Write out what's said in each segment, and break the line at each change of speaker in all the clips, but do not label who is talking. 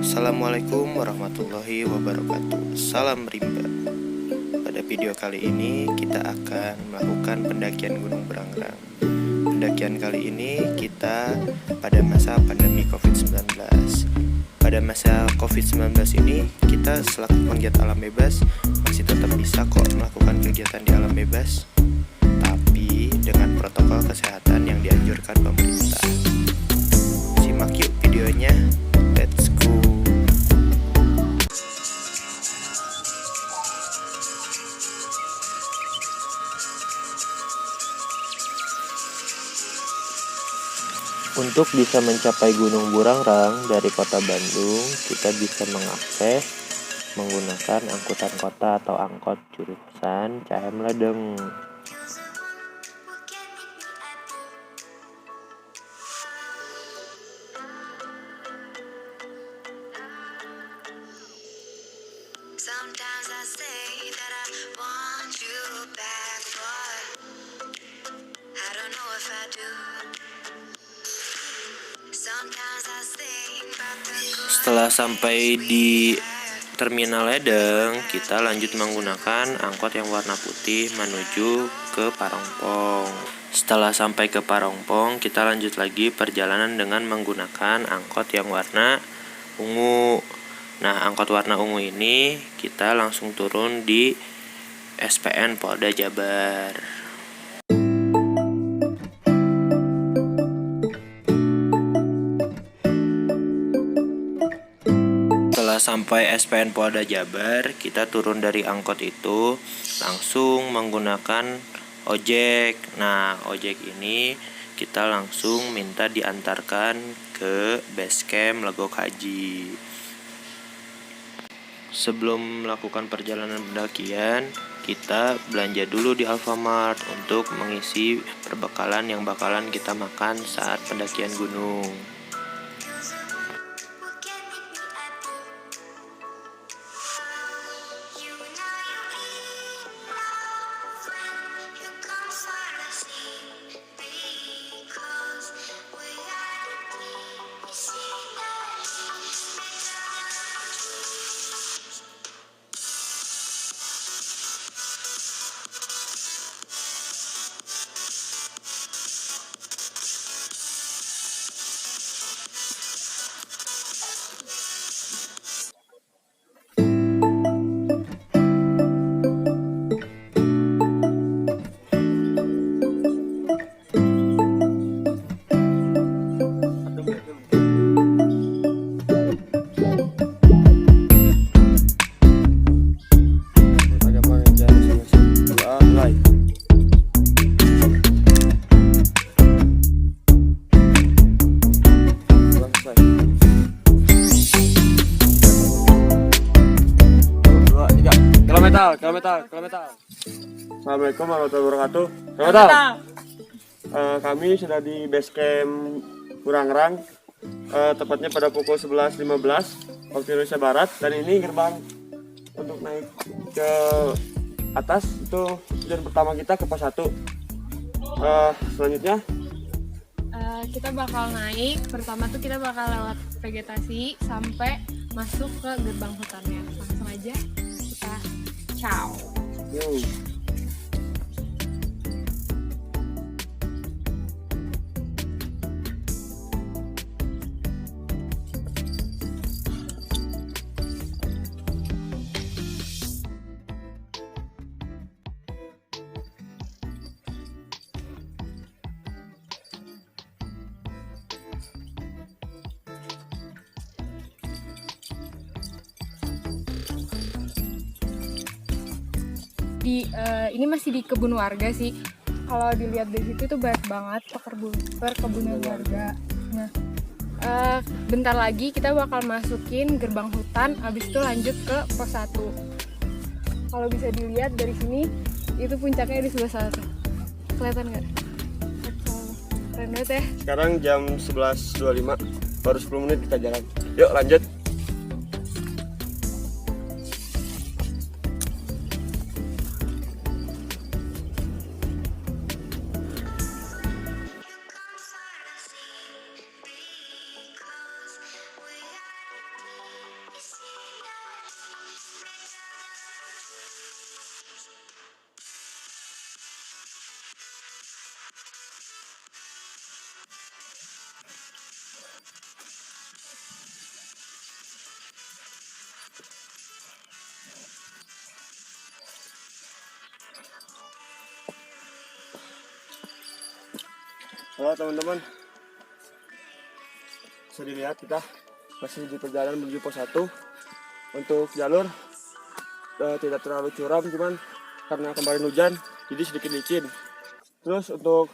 Assalamualaikum warahmatullahi wabarakatuh. Salam rimba. Pada video kali ini kita akan melakukan pendakian Gunung Burangrang. Pendakian kali ini kita pada masa pandemi COVID-19. Pada masa COVID-19 ini kita selaku penggiat alam bebas masih tetap bisa kok melakukan kegiatan di alam bebas, tapi dengan protokol kesehatan yang dianjurkan pemerintah. Simak yuk videonya. Let's go. Untuk bisa mencapai Gunung Burangrang dari kota Bandung, kita bisa mengakses menggunakan angkutan kota atau angkot jurusan CM Ledeng.
Sometimes I say that I want you back, but I don't know if I do. Sometimes I think about the good.
Setelah sampai di Terminal Ledeng, kita lanjut menggunakan angkot yang warna putih menuju ke Parongpong. Setelah sampai ke Parongpong, kita lanjut lagi perjalanan dengan menggunakan angkot yang warna ungu. Nah, angkot warna ungu ini kita langsung turun di SPN Polda Jabar. Setelah sampai SPN Polda Jabar, kita turun dari angkot itu langsung menggunakan ojek. Nah, ojek ini kita langsung minta diantarkan ke base camp Legok Haji. Sebelum melakukan perjalanan pendakian, kita belanja dulu di Alfamart untuk mengisi perbekalan yang bakalan kita makan saat pendakian gunung.
Kilometer. Assalamualaikum warahmatullahi wabarakatuh. Kilometer. Kami sudah di base camp Burangrang, tepatnya pada pukul 11.15 waktu Indonesia Barat, dan ini gerbang untuk naik ke atas itu tujuan pertama kita ke pos 1. Selanjutnya
kita bakal naik, pertama tuh kita bakal lewat vegetasi sampai masuk ke gerbang hutannya. Langsung aja kita ciao.
Yo.
Ini masih di kebun warga sih. Kalau dilihat dari situ tuh banyak banget perkebunan warga. Nah, bentar lagi kita bakal masukin gerbang hutan, habis itu lanjut ke pos 1. Kalau bisa dilihat dari sini, itu puncaknya di sebelah sana. Kelihatan nggak? Keren banget ya.
Sekarang jam 11.25, baru 10 menit kita jalan. Yuk lanjut. Halo teman-teman, bisa dilihat kita masih di perjalanan menuju pos 1. Untuk jalur tidak terlalu curam, cuman karena kemarin hujan jadi sedikit licin. Terus untuk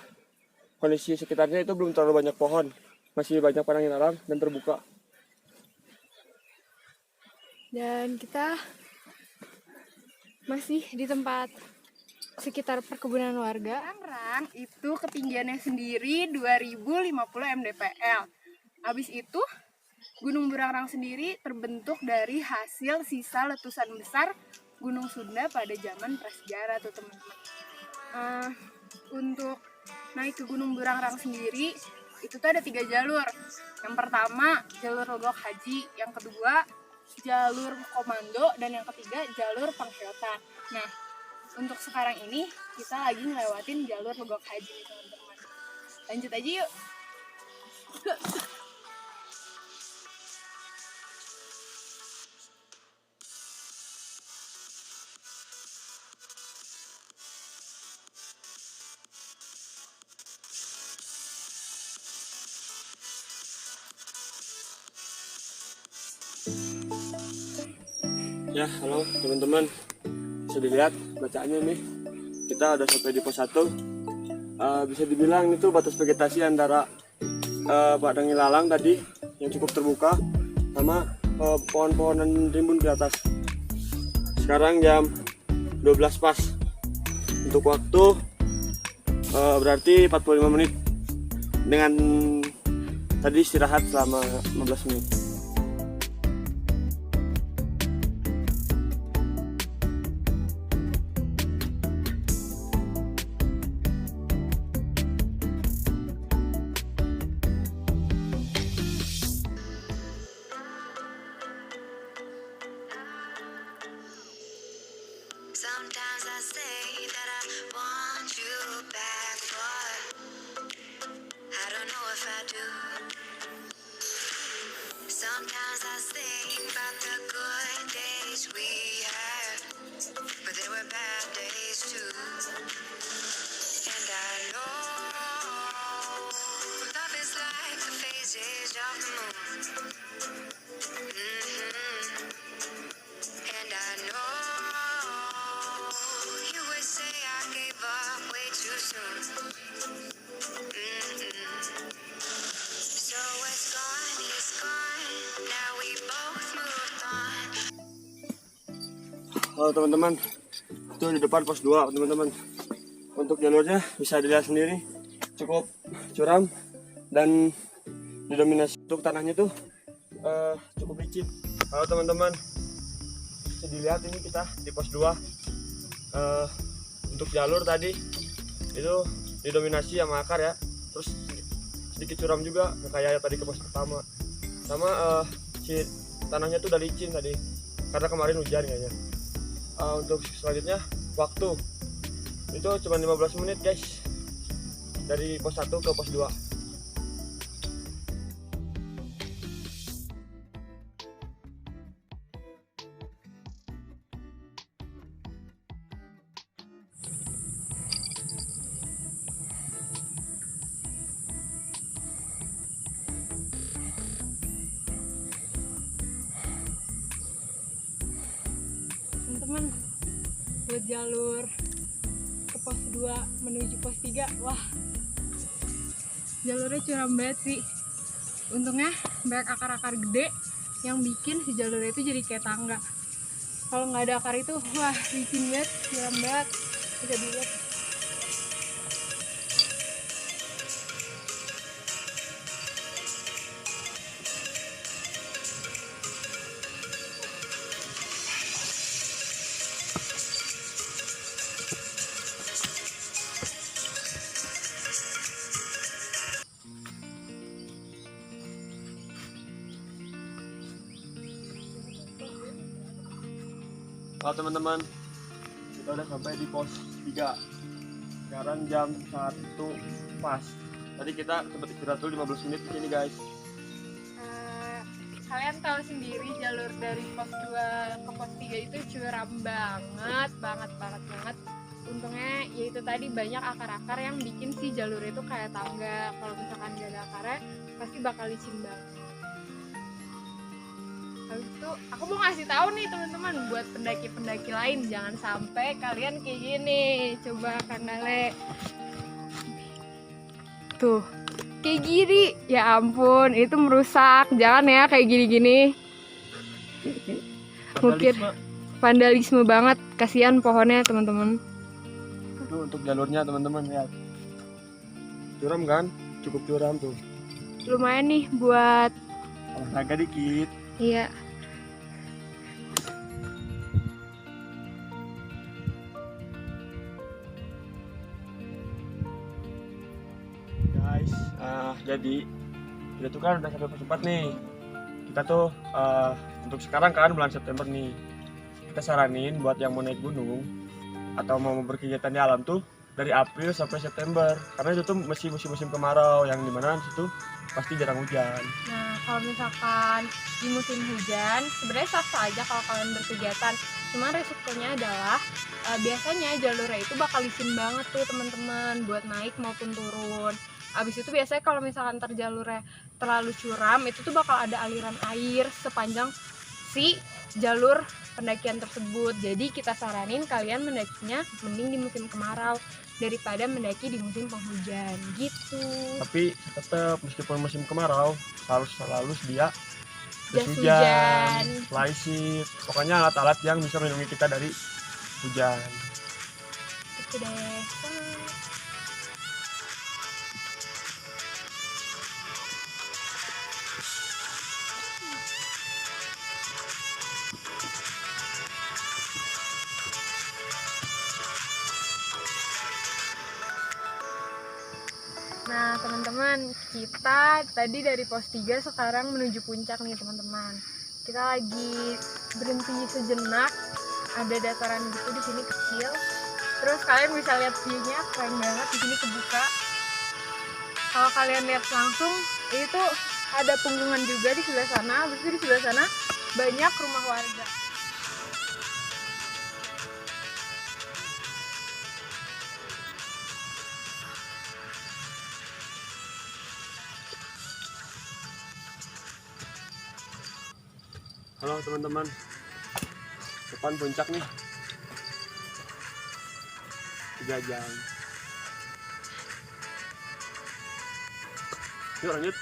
kondisi sekitarnya itu belum terlalu banyak pohon, masih banyak padang yang alam dan terbuka.
Dan kita masih di tempat sekitar perkebunan warga. Burangrang itu ketinggiannya sendiri 2050 mdpl. Habis itu Gunung Burangrang sendiri terbentuk dari hasil sisa letusan besar Gunung Sunda pada zaman prasejarah tuh teman-teman. Untuk naik ke Gunung Burangrang sendiri itu tuh ada 3 jalur. Yang pertama jalur Logok Haji, yang kedua jalur komando, dan yang ketiga jalur pengheotan. Nah, untuk sekarang ini kita lagi ngelewatin jalur Logok Haji nih teman-teman. Lanjut aja yuk.
Ya, halo teman-teman, bisa dilihat bacaannya nih, kita udah sampai di pos 1. Bisa dibilang itu batas vegetasi antara padang ilalang tadi yang cukup terbuka sama pohon-pohonan rimbun di atas. Sekarang jam 12 pas. Untuk waktu berarti 45 menit dengan tadi istirahat selama 15 menit.
Sometimes I say that I want you back, but I don't know if I do. Sometimes I think about the good days we had, but there were bad days too. And I know love is like the phases of the moon. And I know you would say I gave up way too soon. So what's gone is gone. Now we both moved on.
Halo teman-teman, itu di depan pos 2 teman-teman. Untuk jalurnya bisa dilihat sendiri, cukup curam dan didominasi. Untuk tanahnya tuh cukup licin. Halo teman-teman, bisa dilihat ini kita di pos 2. Untuk jalur tadi itu didominasi sama akar ya, terus sedikit curam juga kayak tadi ke pos pertama. Sama si tanahnya tuh udah licin tadi karena kemarin hujan kayaknya. Untuk selanjutnya waktu itu cuma 15 menit guys, dari pos 1 ke pos 2.
Teman-teman, buat jalur ke pos 2 menuju pos 3, wah jalurnya curam banget sih. Untungnya banyak akar-akar gede yang bikin si jalurnya itu jadi kayak tangga. Kalau nggak ada akar itu, wah licin banget, curam banget. Bisa dilihat.
Halo teman-teman, kita udah sampai di pos 3. Sekarang jam 1 pas. Tadi kita sempat istirahat dulu 15 menit di sini guys.
Kalian tahu sendiri jalur dari pos 2 ke pos 3 itu curam banget. untungnya yaitu tadi banyak akar-akar yang bikin si jalur itu kayak tangga. Kalau misalkan gak ada akarnya pasti bakal licin banget. Habis itu aku mau ngasih tahu nih teman-teman buat pendaki-pendaki lain, jangan sampai kalian kayak gini. Coba Kandale tuh kayak gini, ya ampun itu merusak. Jangan ya kayak gini-gini, mungkin vandalisme banget. Kasihan pohonnya teman-teman.
Itu untuk jalurnya teman-teman ya. Curam kan? Cukup curam tuh.
Lumayan nih buat
Olahraga dikit.
iya.
Guys, jadi kita tuh kan udah sampai pos 4 nih. Kita tuh untuk sekarang kan bulan September nih, kita saranin buat yang mau naik gunung atau mau berkegiatan di alam tuh dari April sampai September, karena itu tuh musim kemarau yang dimana situ pasti jarang hujan.
Nah, kalau misalkan di musim hujan, sebenarnya sah-sah aja kalau kalian berkegiatan. Cuman resikonya adalah biasanya jalurnya itu bakal licin banget tuh teman-teman buat naik maupun turun. Abis itu biasanya kalau misalkan jalurnya terlalu curam, itu tuh bakal ada aliran air sepanjang si jalur pendakian tersebut. Jadi kita saranin kalian mendakinya mending di musim kemarau daripada mendaki di musim penghujan gitu.
Tapi tetap meskipun musim kemarau harus selalu sedia
Jas
jas
hujan.
flysheet, pokoknya alat-alat yang bisa melindungi kita dari hujan.
Gitu deh. Nah teman-teman, kita tadi dari pos 3 sekarang menuju puncak nih teman-teman. Kita lagi berhenti sejenak, ada dataran gitu di sini kecil. Terus kalian bisa lihat view-nya keren banget, di sini kebuka. Kalau kalian lihat langsung, itu ada punggungan juga di sebelah sana. Habis itu di sebelah sana banyak rumah warga.
Halo teman-teman, depan puncak nih, 3 jam. Yuk lanjut.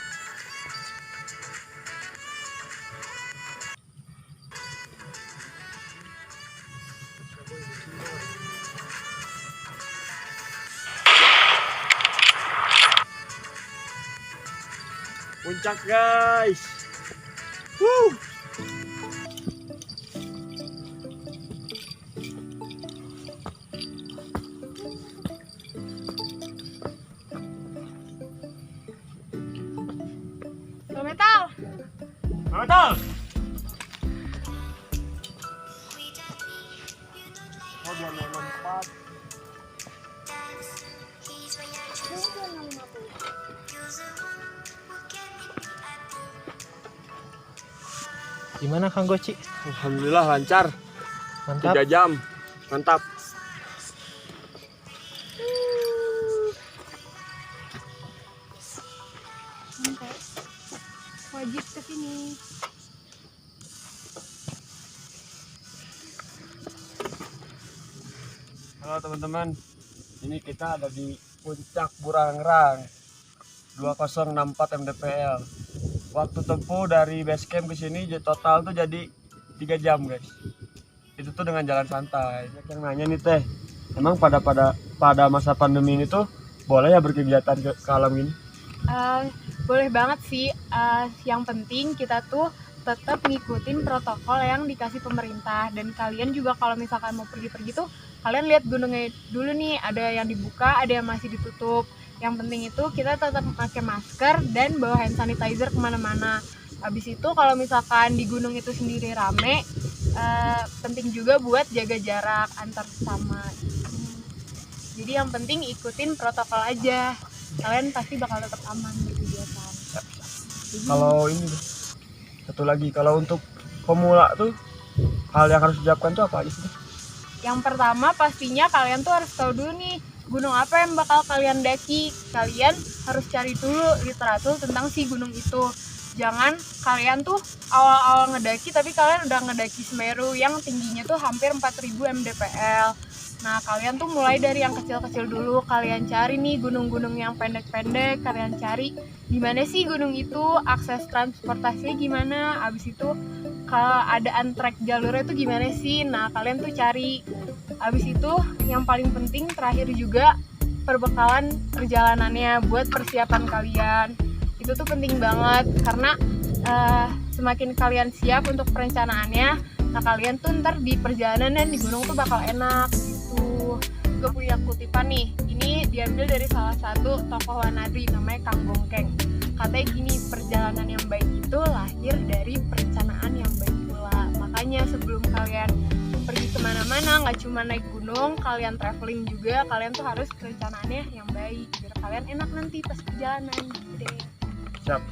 Puncak guys. Woo!
Metal.
Metal. Oh, 264.
Gimana Kang Goci?
Alhamdulillah lancar.
Mantap.
3 jam. Mantap.
Wajib kesini.
Halo teman-teman, ini kita ada di Puncak Burangrang 2064 mdpl. Waktu tempuh dari base camp ke sini total tuh jadi 3 jam guys. Itu tuh dengan jalan santai. Yang nanya nih teh, emang pada masa pandemi ini tuh boleh ya berkegiatan ke alam gini?
Boleh banget sih. Yang penting kita tuh tetap ngikutin protokol yang dikasih pemerintah. Dan kalian juga kalau misalkan mau pergi-pergi tuh kalian lihat gunungnya dulu nih, ada yang dibuka, ada yang masih ditutup. Yang penting itu kita tetap pakai masker dan bawa hand sanitizer kemana-mana. Habis itu kalau misalkan di gunung itu sendiri rame, penting juga buat jaga jarak antar sesama. Jadi yang penting ikutin protokol aja, kalian pasti bakal tetap aman di kegiatan.
Kalau ini satu lagi, kalau untuk pemula tuh hal yang harus disiapkan tuh apa aja sih?
Yang pertama pastinya kalian tuh harus tahu dulu nih gunung apa yang bakal kalian daki. Kalian harus cari dulu literatur tentang si gunung itu. Jangan kalian tuh awal-awal ngedaki tapi kalian udah ngedaki Semeru yang tingginya tuh hampir 4000 mdpl. Nah, kalian tuh mulai dari yang kecil-kecil dulu. Kalian cari nih gunung-gunung yang pendek-pendek. Kalian cari gimana sih gunung itu, akses transportasinya gimana. Abis itu keadaan trek jalurnya tuh gimana sih. Nah, kalian tuh cari. Abis itu yang paling penting terakhir juga perbekalan perjalanannya buat persiapan kalian. Itu tuh penting banget karena semakin kalian siap untuk perencanaannya, nah kalian tuh ntar di perjalanan dan di gunung tuh bakal enak gitu. Gue punya kutipan nih, ini diambil dari salah satu tokoh Wanadri namanya Kang Bongkeng. Katanya gini, perjalanan yang baik itu lahir dari perencanaan yang baik pula. Makanya sebelum kalian pergi kemana-mana, nggak cuma naik gunung, kalian traveling juga, kalian tuh harus perencanaannya yang baik biar kalian enak nanti pas perjalanan gitu deh.
Siap.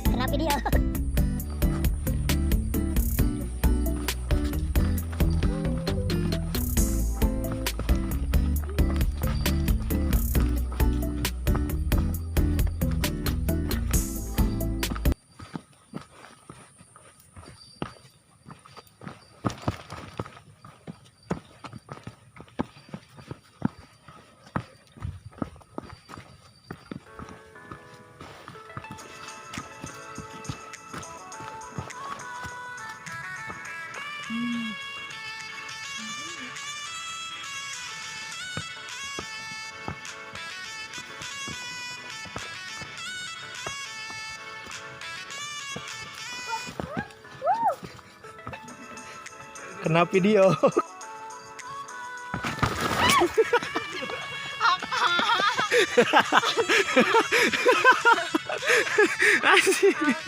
Kena video.
Kena video. Asik.